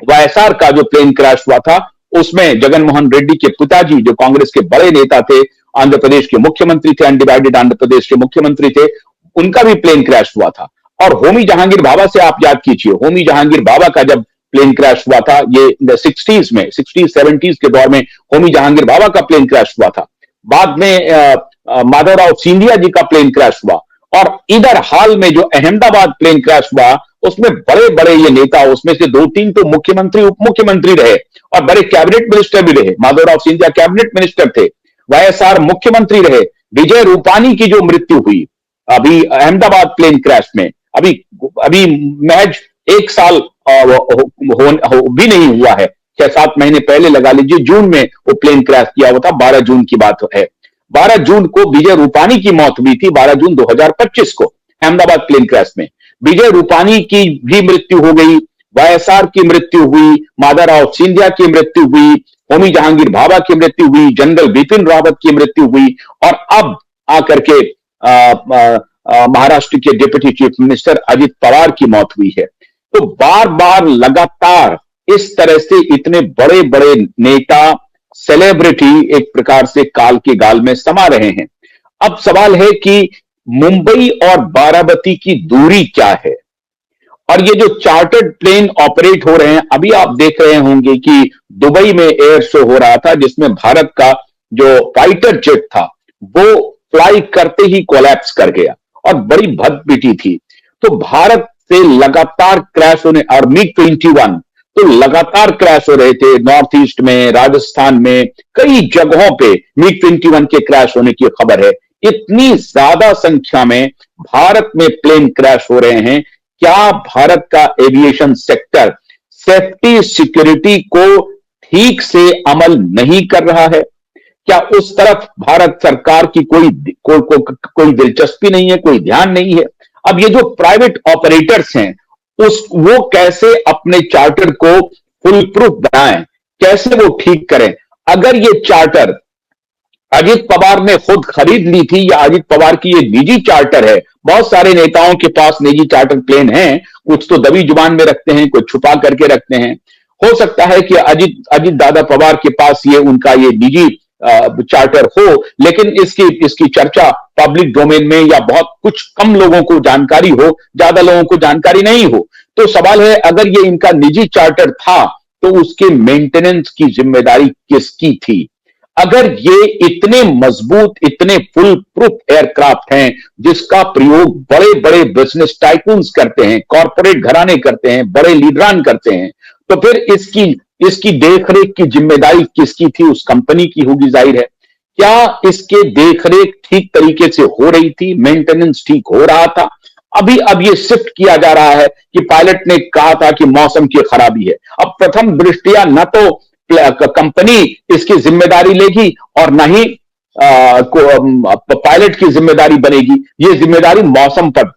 YSR का जो plane crash हुआ था, उसमें जगन मोहन रेड्डी के पिताजी, जो कांग्रेस के बड़े नेता थे, आंध्र प्रदेश के मुख्यमंत्री थे, अनडिवाइडेड आंध्र प्रदेश के मुख्यमंत्री थे, उनका भी प्लेन क्रैश हुआ था। और होमी जहांगीर भाभा से आप याद कीजिए, होमी जहांगीर भाभा का जब प्लेन क्रैश हुआ था, ये 60s में, 60s 70s के दौर में होमी जहांगीर भाभा का प्लेन क्रैश हुआ था। बाद में माधवराव सिंधिया जी का प्लेन क्रैश हुआ। और इधर हाल में जो अहमदाबाद प्लेन क्रैश हुआ, उसमें बड़े बड़े ये नेता, उसमें से 2-3 तो मुख्यमंत्री उप मुख्यमंत्री रहे और बड़े कैबिनेट मिनिस्टर भी रहे। माधवराव सिंधिया कैबिनेट मिनिस्टर थे, वाईएसआर मुख्यमंत्री रहे। विजय रूपानी की जो मृत्यु हुई अभी अहमदाबाद प्लेन क्रैश में, अभी अभी महज 1 साल भी नहीं हुआ है, 6-7 महीने पहले लगा लीजिए, जून में वो प्लेन क्रैश किया हुआ था। 12 जून की बात है। 12 जून को विजय रूपानी की मौत हुई थी, 12 जून 2025 को अहमदाबाद प्लेन क्रैश में। विजय रूपानी की भी मृत्यु हो गई, वाईएसआर की मृत्यु हुई, माधवराव सिंधिया की मृत्यु हुई, होमी जहांगीर भाभा की मृत्यु हुई, जनरल बिपिन रावत की मृत्यु हुई, और अब आकर के महाराष्ट्र के deputy chief minister Ajit Pawar की मौत हुई है। तो बार बार लगातार इस तरह से इतने बड़े बड़े नेता, सेलिब्रिटी एक प्रकार से काल के गाल में समा रहे हैं। अब सवाल है कि मुंबई और बाराबती की दूरी क्या है, और ये जो चार्टर्ड प्लेन ऑपरेट हो रहे हैं, अभी आप देख रहे होंगे कि दुबई में एयर शो हो रहा था, जिसमें भारत का जो फाइटर जेट था वो फ्लाई करते ही कोलैप्स कर गया और बड़ी भद पिटी थी। तो भारत से लगातार क्रैश होने, और MiG-21 तो लगातार क्रैश हो रहे थे नॉर्थ ईस्ट में, राजस्थान में, कई जगहों पे MiG-21 के क्रैश होने की खबर है। इतनी ज्यादा संख्या में भारत में प्लेन क्रैश हो रहे हैं। क्या भारत का एविएशन सेक्टर सेफ्टी सिक्योरिटी को ठीक से अमल नहीं कर रहा है? क्या उस तरफ भारत सरकार की कोई दिलचस्पी नहीं है, कोई ध्यान नहीं है? अब ये जो प्राइवेट ऑपरेटर्स हैं, वो कैसे अपने चार्टर को फुल प्रूफ बनाएं, कैसे वो ठीक करें? अगर ये चार्टर अजित पवार ने खुद खरीद ली थी, या अजित पवार की ये निजी चार्टर है, बहुत सारे नेताओं के पास निजी चार्टर प्लेन हैं, कुछ तो दबी जुबान में रखते हैं, कुछ छुपा करके रखते हैं। हो सकता है कि अजित दादा पवार के पास ये उनका ये निजी चार्टर हो, लेकिन इसकी चर्चा पब्लिक डोमेन में या बहुत कुछ कम लोगों को जानकारी हो, ज्यादा लोगों को जानकारी नहीं हो। तो सवाल है, अगर ये इनका निजी चार्टर था तो उसके मेंटेनेंस की जिम्मेदारी किसकी थी? अगर ये इतने मजबूत, इतने फुल प्रूफ एयरक्राफ्ट हैं जिसका प्रयोग बड़े बड़े बिजनेस टाइकून्स करते हैं, कॉर्पोरेट घराने करते हैं, बड़े लीडरान करते हैं, तो फिर इसकी देखरेख की जिम्मेदारी किसकी थी? उस कंपनी की होगी, जाहिर है। क्या इसके देखरेख ठीक तरीके से हो रही थी? मेंटेनेंस ठीक हो रहा था? अब ये शिफ्ट किया जा रहा है कि पायलट ने कहा था कि मौसम की खराबी है। अब प्रथम दृष्टया न तो कंपनी इसकी जिम्मेदारी लेगी और न ही पायलट की जिम्मेदारी बनेगी। ये जिम्मेदारी मौसम पर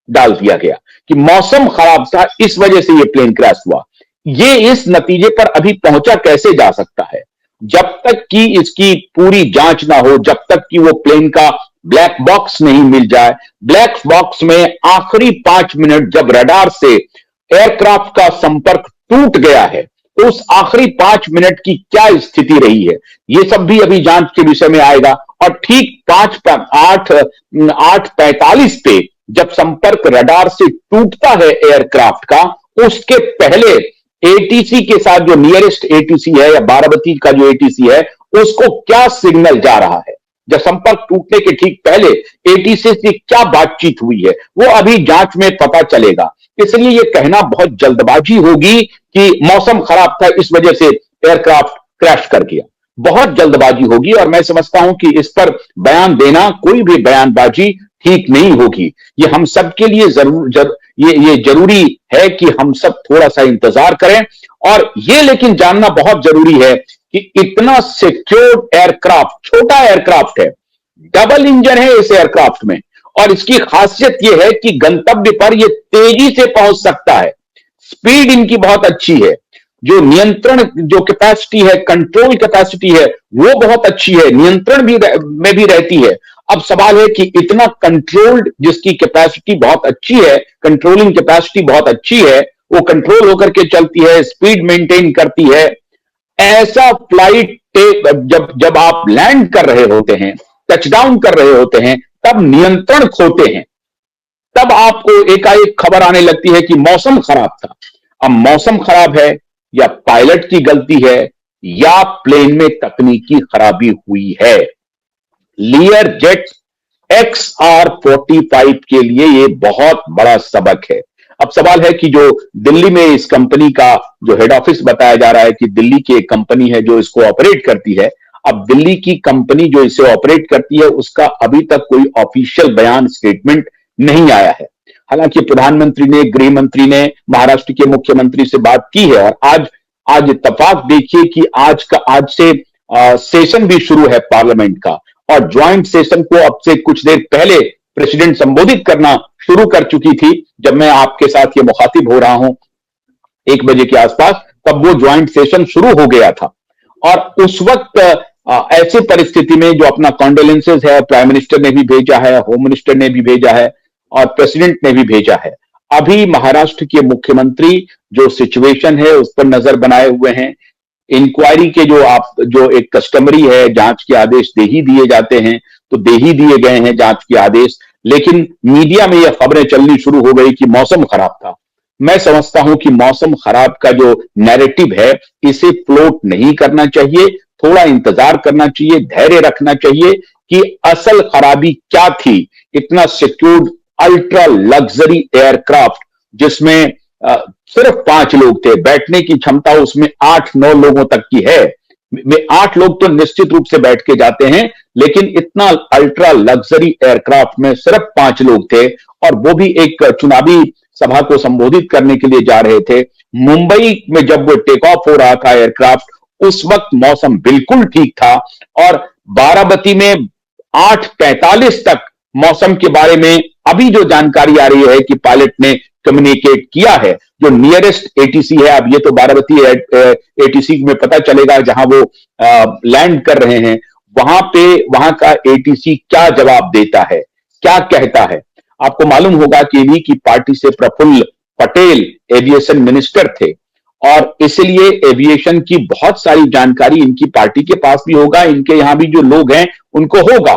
डाल दिया गया कि मौसम खराब था, इस वजह से ये प्लेन क्रैश हुआ। ये इस नतीजे पर अभी पहुंचा कैसे जा सकता है? जब तक कि इसकी पूरी जांच ना हो, जब तक कि वो प्लेन का ब्लैक बॉक्स नहीं मिल जाए। ब्लैक बॉक्स में आखिरी 5 मिनट जब रडार से एयरक्राफ्ट का संपर्क टूट गया है, तो उस आखिरी 5 मिनट की क्या स्थिति रही है, ये सब भी अभी जांच के विषय में आएगा। और ठीक 8:45 पे जब संपर्क रडार से टूटता है एयरक्राफ्ट का, उसके पहले एटीसी के साथ, जो नियरेस्ट एटीसी है या बाराबती का जो एटीसी है, उसको क्या सिग्नल जा रहा है? जब संपर्क टूटने के ठीक पहले एटीसी से क्या बातचीत हुई है, वो अभी जांच में पता चलेगा। इसलिए यह कहना बहुत जल्दबाजी होगी कि मौसम खराब था, इस वजह से एयरक्राफ्ट क्रैश कर गया, बहुत जल्दबाजी होगी। और मैं समझता हूं कि इस पर बयान देना, कोई भी बयानबाजी ठीक नहीं होगी। ये हम सबके लिए ये जरूरी है कि हम सब थोड़ा सा इंतजार करें। और ये लेकिन जानना बहुत जरूरी है कि इतना सिक्योर्ड एयरक्राफ्ट, छोटा एयरक्राफ्ट है, डबल इंजन है इस एयरक्राफ्ट में, और इसकी खासियत यह है कि गंतव्य पर यह तेजी से पहुंच सकता है। स्पीड इनकी बहुत अच्छी है, जो नियंत्रण, जो कैपेसिटी है, कंट्रोल कैपेसिटी है, वो बहुत अच्छी है, नियंत्रण में भी रहती है। अब सवाल है कि इतना कंट्रोल्ड, जिसकी कैपेसिटी बहुत अच्छी है, कंट्रोलिंग कैपेसिटी बहुत अच्छी है, वो कंट्रोल होकर के चलती है, स्पीड मेंटेन करती है। ऐसा फ्लाइट जब जब आप लैंड कर रहे होते हैं, टचडाउन कर रहे होते हैं, तब नियंत्रण खोते हैं। तब आपको एकाएक खबर आने लगती है कि मौसम खराब था। अब मौसम खराब है या पायलट की गलती है या प्लेन में तकनीकी खराबी हुई है। लियर जेट XR-45 के लिए यह बहुत बड़ा सबक है। अब सवाल है कि जो दिल्ली में इस कंपनी का जो हेड ऑफिस बताया जा रहा है कि दिल्ली की एक कंपनी है जो इसको ऑपरेट करती है, अब दिल्ली की कंपनी जो इसे ऑपरेट करती है उसका अभी तक कोई ऑफिशियल बयान, स्टेटमेंट नहीं आया है। हालांकि प्रधानमंत्री ने, गृह मंत्री ने महाराष्ट्र के मुख्यमंत्री से बात की है और आज इत्तेफाक देखिए कि आज से सेशन भी शुरू है पार्लियामेंट का, और ज्वाइंट सेशन को अब से कुछ देर पहले प्रेसिडेंट संबोधित करना शुरू कर चुकी थी। जब मैं आपके साथ ये मुखातिब हो रहा हूं 1 बजे के आसपास, तब वो ज्वाइंट सेशन शुरू हो गया था। और उस वक्त ऐसी परिस्थिति में जो अपना कॉन्डोलेंसेस है, प्राइम मिनिस्टर ने भी भेजा है, होम मिनिस्टर ने भी भेजा है और प्रेसिडेंट ने भी भेजा है। अभी महाराष्ट्र के मुख्यमंत्री जो सिचुएशन है उस पर नजर बनाए हुए हैं। इंक्वायरी के जो एक कस्टमरी है, जांच के आदेश दे ही दिए जाते हैं, तो दे ही दिए गए हैं जांच के आदेश। लेकिन मीडिया में यह खबरें चलनी शुरू हो गई कि मौसम खराब था। मैं समझता हूं कि मौसम खराब का जो नैरेटिव है इसे फ्लोट नहीं करना चाहिए, थोड़ा इंतजार करना चाहिए, धैर्य रखना चाहिए कि असल खराबी क्या थी। इतना सिक्योर्ड अल्ट्रा लग्जरी एयरक्राफ्ट जिसमें सिर्फ 5 लोग थे, बैठने की क्षमता उसमें 8-9 लोगों तक की है। 8 लोग तो निश्चित रूप से बैठ के जाते हैं, लेकिन इतना अल्ट्रा लग्जरी एयरक्राफ्ट में सिर्फ 5 लोग थे और वो भी एक चुनावी सभा को संबोधित करने के लिए जा रहे थे। मुंबई में जब वो टेक ऑफ हो रहा था एयरक्राफ्ट, उस वक्त मौसम बिल्कुल ठीक था और बाराबती में 8:45 तक मौसम के बारे में अभी जो जानकारी आ रही है कि पायलट ने कम्युनिकेट किया है, जो नियरेस्ट एटीसी है, अब ये तो बाराबती एटीसी में पता चलेगा जहां वो लैंड कर रहे हैं, वहां का एटीसी क्या जवाब देता है, क्या कहता है। आपको मालूम होगा कि इन्हीं की पार्टी से प्रफुल्ल पटेल एविएशन मिनिस्टर थे और इसलिए एविएशन की बहुत सारी जानकारी इनकी पार्टी के पास भी होगा, इनके यहां भी जो लोग हैं उनको होगा।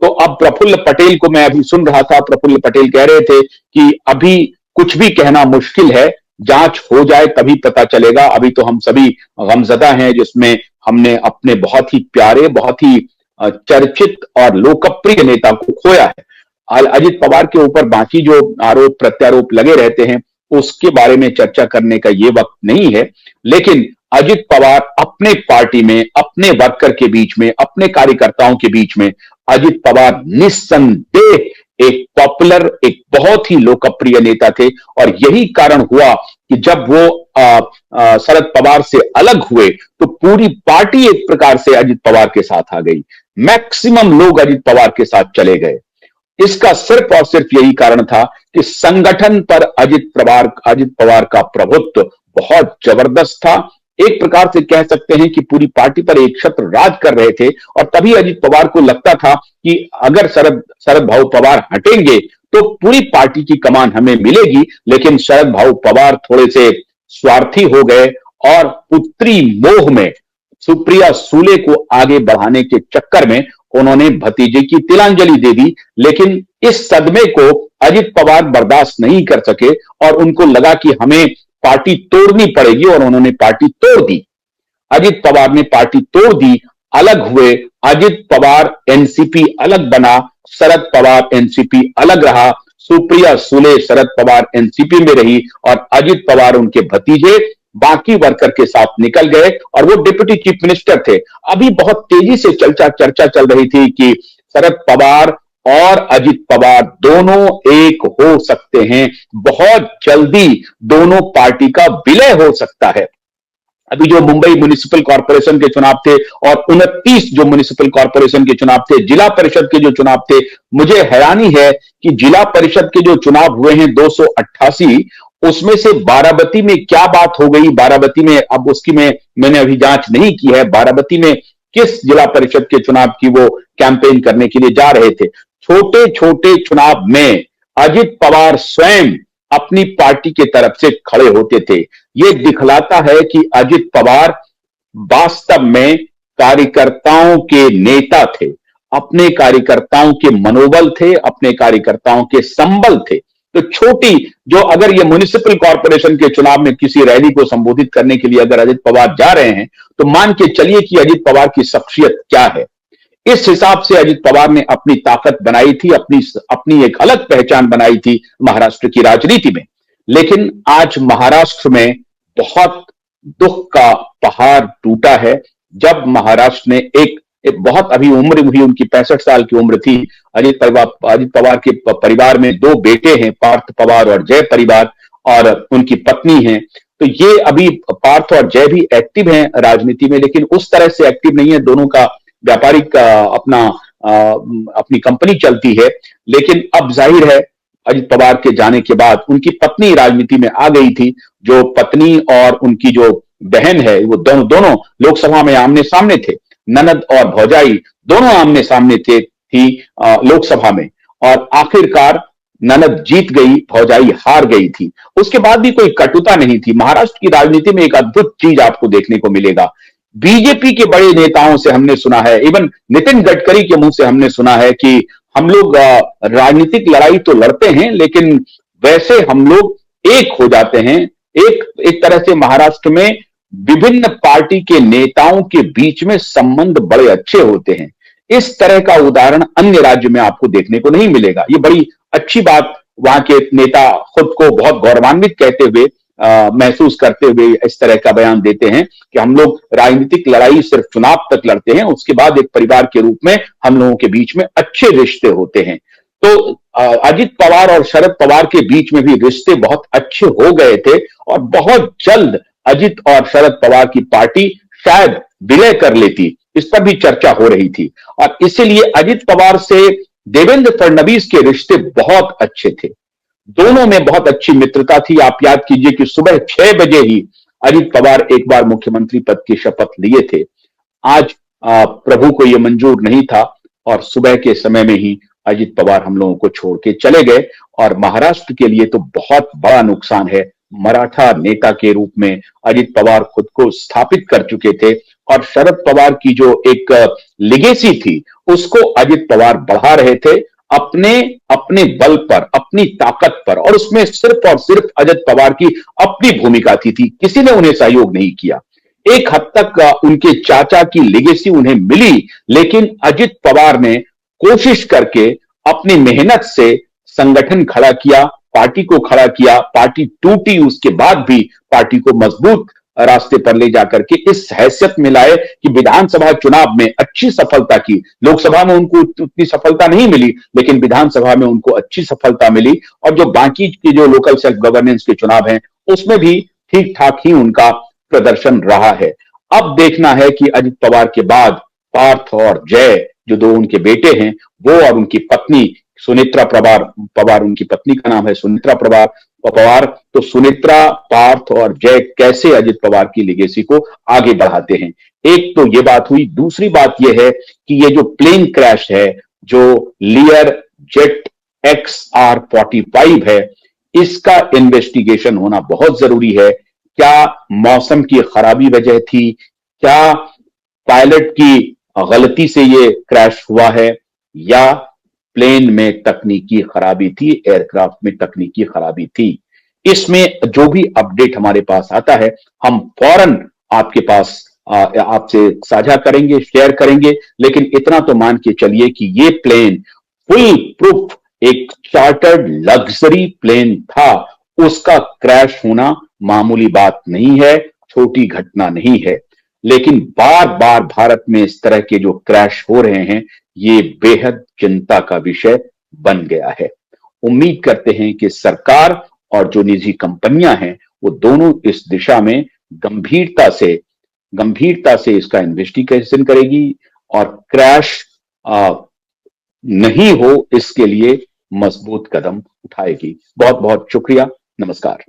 तो अब प्रफुल्ल पटेल को मैं अभी सुन रहा था, प्रफुल्ल पटेल कह रहे थे कि अभी कुछ भी कहना मुश्किल है, जांच हो जाए तभी पता चलेगा। अभी तो हम सभी गमजदा हैं जिसमें हमने अपने बहुत ही प्यारे, बहुत ही चर्चित और लोकप्रिय नेता को खोया है। अजित पवार के ऊपर बाकी जो आरोप प्रत्यारोप लगे रहते हैं उसके बारे में चर्चा करने का ये वक्त नहीं है, लेकिन अजित पवार अपने पार्टी में, अपने वर्कर के बीच में, अपने कार्यकर्ताओं के बीच में अजित पवार निस्संदेह एक पॉपुलर, एक बहुत ही लोकप्रिय नेता थे। और यही कारण हुआ कि जब वो शरद पवार से अलग हुए तो पूरी पार्टी एक प्रकार से अजित पवार के साथ आ गई, मैक्सिमम लोग अजित पवार के साथ चले गए। इसका सिर्फ और सिर्फ यही कारण था कि संगठन पर अजित पवार का प्रभुत्व बहुत जबरदस्त था। एक प्रकार से कह सकते हैं कि पूरी पार्टी पर एक छत्र राज कर रहे थे और तभी अजित पवार को लगता था कि अगर शरद भाऊ पवार हटेंगे तो पूरी पार्टी की कमान हमें मिलेगी। लेकिन शरद भाऊ पवार थोड़े से स्वार्थी हो गए और पुत्री मोह में सुप्रिया सूले को आगे बढ़ाने के चक्कर में उन्होंने भतीजे की तिलांजलि दे दी। लेकिन इस सदमे को अजित पवार बर्दाश्त नहीं कर सके और उनको लगा कि हमें पार्टी तोड़नी पड़ेगी और उन्होंने पार्टी तोड़ दी। अजित पवार ने पार्टी तोड़ दी, अलग हुए। अजित पवार एनसीपी अलग बना, शरद पवार एनसीपी अलग रहा, सुप्रिया सूले शरद पवार एनसीपी में रही और अजित पवार उनके भतीजे बाकी वर्कर के साथ निकल गए और वो डिप्टी चीफ मिनिस्टर थे। अभी बहुत तेजी से चर्चा चल रही थी कि शरद पवार और अजित पवार दोनों एक हो सकते हैं, बहुत जल्दी दोनों पार्टी का विलय हो सकता है। अभी जो मुंबई म्युनिसिपल कॉर्पोरेशन के चुनाव थे और 29 जो म्युनिसिपल कॉर्पोरेशन के चुनाव थे, जिला परिषद के जो चुनाव थे, मुझे हैरानी है कि जिला परिषद के जो चुनाव हुए हैं 288, उसमें से बाराबती में क्या बात हो गई, बाराबती में अब उसकी मैंने अभी जांच नहीं की है, बाराबती में किस जिला परिषद के चुनाव की वो कैंपेन करने के लिए जा रहे थे। छोटे छोटे चुनाव में अजित पवार स्वयं अपनी पार्टी के तरफ से खड़े होते थे। ये दिखलाता है कि अजित पवार वास्तव में कार्यकर्ताओं के नेता थे, अपने कार्यकर्ताओं के मनोबल थे, अपने कार्यकर्ताओं के संबल थे। तो छोटी जो अगर ये म्युनिसिपल कॉर्पोरेशन के चुनाव में किसी रैली को संबोधित करने के लिए अगर अजित पवार जा रहे हैं, तो मान के चलिए कि अजित पवार की शख्सियत क्या है। इस हिसाब से अजित पवार ने अपनी ताकत बनाई थी, अपनी अपनी एक अलग पहचान बनाई थी महाराष्ट्र की राजनीति में। लेकिन आज महाराष्ट्र में बहुत दुख का पहाड़ टूटा है, जब महाराष्ट्र ने एक बहुत अभी उम्र हुई, उनकी 65 साल की उम्र थी। अजित पवार के परिवार में दो बेटे हैं, पार्थ पवार और जय परिवार, और उनकी पत्नी है। तो ये अभी पार्थ और जय भी एक्टिव हैं राजनीति में, लेकिन उस तरह से एक्टिव नहीं है। दोनों का व्यापारिक अपनी कंपनी चलती है। लेकिन अब जाहिर है अजित पवार के जाने के बाद उनकी पत्नी राजनीति में आ गई थी। जो पत्नी और उनकी जो बहन है, वो दोनों लोकसभा में आमने सामने थे। ननद और भौजाई दोनों आमने सामने थी लोकसभा में, और आखिरकार ननद जीत गई, भौजाई हार गई थी। उसके बाद भी कोई कटुता नहीं थी। महाराष्ट्र की राजनीति में एक अद्भुत चीज आपको देखने को मिलेगा। बीजेपी के बड़े नेताओं से हमने सुना है, इवन नितिन गडकरी के मुंह से हमने सुना है कि हम लोग राजनीतिक लड़ाई तो लड़ते हैं, लेकिन वैसे हम लोग एक हो जाते हैं। एक तरह से महाराष्ट्र में विभिन्न पार्टी के नेताओं के बीच में संबंध बड़े अच्छे होते हैं। इस तरह का उदाहरण अन्य राज्य में आपको देखने को नहीं मिलेगा। ये बड़ी अच्छी बात वहां के नेता खुद को बहुत गौरवान्वित कहते हुए महसूस करते हुए इस तरह का बयान देते हैं कि हम लोग राजनीतिक लड़ाई सिर्फ चुनाव तक लड़ते हैं, उसके बाद एक परिवार के रूप में हम लोगों के बीच में अच्छे रिश्ते होते हैं। तो अजित पवार और शरद पवार के बीच में भी रिश्ते बहुत अच्छे हो गए थे, और बहुत जल्द अजित और शरद पवार की पार्टी शायद विलय कर लेती, इस पर भी चर्चा हो रही थी। और इसीलिए अजित पवार से देवेंद्र फडणवीस के रिश्ते बहुत अच्छे थे। दोनों में बहुत अच्छी मित्रता थी। आप याद कीजिए कि सुबह 6 बजे ही अजित पवार एक बार मुख्यमंत्री पद की शपथ लिए थे। आज प्रभु को यह मंजूर नहीं था, और सुबह के समय में ही अजित पवार हम लोगों को छोड़ के चले गए। और महाराष्ट्र के लिए तो बहुत बड़ा नुकसान है। मराठा नेता के रूप में अजित पवार खुद को स्थापित कर चुके थे, और शरद पवार की जो एक लेगेसी थी उसको अजित पवार बढ़ा रहे थे अपने बल पर, अपनी ताकत पर। और उसमें सिर्फ और सिर्फ अजित पवार की अपनी भूमिका थी, किसी ने उन्हें सहयोग नहीं किया। एक हद तक उनके चाचा की लेगेसी उन्हें मिली, लेकिन अजित पवार ने कोशिश करके अपनी मेहनत से संगठन खड़ा किया, पार्टी को खड़ा किया। पार्टी टूटी, उसके बाद भी पार्टी को मजबूत रास्ते पर ले जाकर के इस हैसियत में लाए कि विधानसभा चुनाव में अच्छी सफलता की। लोकसभा में उनको उतनी सफलता नहीं मिली, लेकिन विधानसभा में उनको अच्छी सफलता मिली। और जो बाकी की जो लोकल सेल्फ गवर्नेंस के चुनाव हैं, उसमें भी ठीक ठाक ही उनका प्रदर्शन रहा है। अब देखना है कि अजित पवार के बाद पार्थ और जय, जो दो उनके बेटे हैं, वो और उनकी पत्नी सुनेत्रा पवार, उनकी पत्नी का नाम है सुनेत्रा पवार, तो सुनेत्रा, पार्थ और जय कैसे अजित पवार की लेगेसी को आगे बढ़ाते हैं। एक तो ये बात हुई। दूसरी बात यह है कि ये जो प्लेन क्रैश है, जो लियर जेट XR-45 है, इसका इन्वेस्टिगेशन होना बहुत जरूरी है। क्या मौसम की खराबी वजह थी? क्या पायलट की गलती से ये क्रैश हुआ है, या प्लेन में तकनीकी खराबी थी, एयरक्राफ्ट में तकनीकी खराबी थी? इसमें जो भी अपडेट हमारे पास आता है, हम फौरन आपके पास आपसे साझा करेंगे, शेयर करेंगे। लेकिन इतना तो मान के चलिए कि ये प्लेन फुल प्रूफ एक चार्टर्ड लग्जरी प्लेन था। उसका क्रैश होना मामूली बात नहीं है, छोटी घटना नहीं है। लेकिन बार बार भारत में इस तरह के जो क्रैश हो रहे हैं, ये बेहद चिंता का विषय बन गया है। उम्मीद करते हैं कि सरकार और जो निजी कंपनियां हैं, वो दोनों इस दिशा में गंभीरता से इसका इन्वेस्टिगेशन करेगी, और क्रैश नहीं हो इसके लिए मजबूत कदम उठाएगी। बहुत बहुत शुक्रिया। नमस्कार।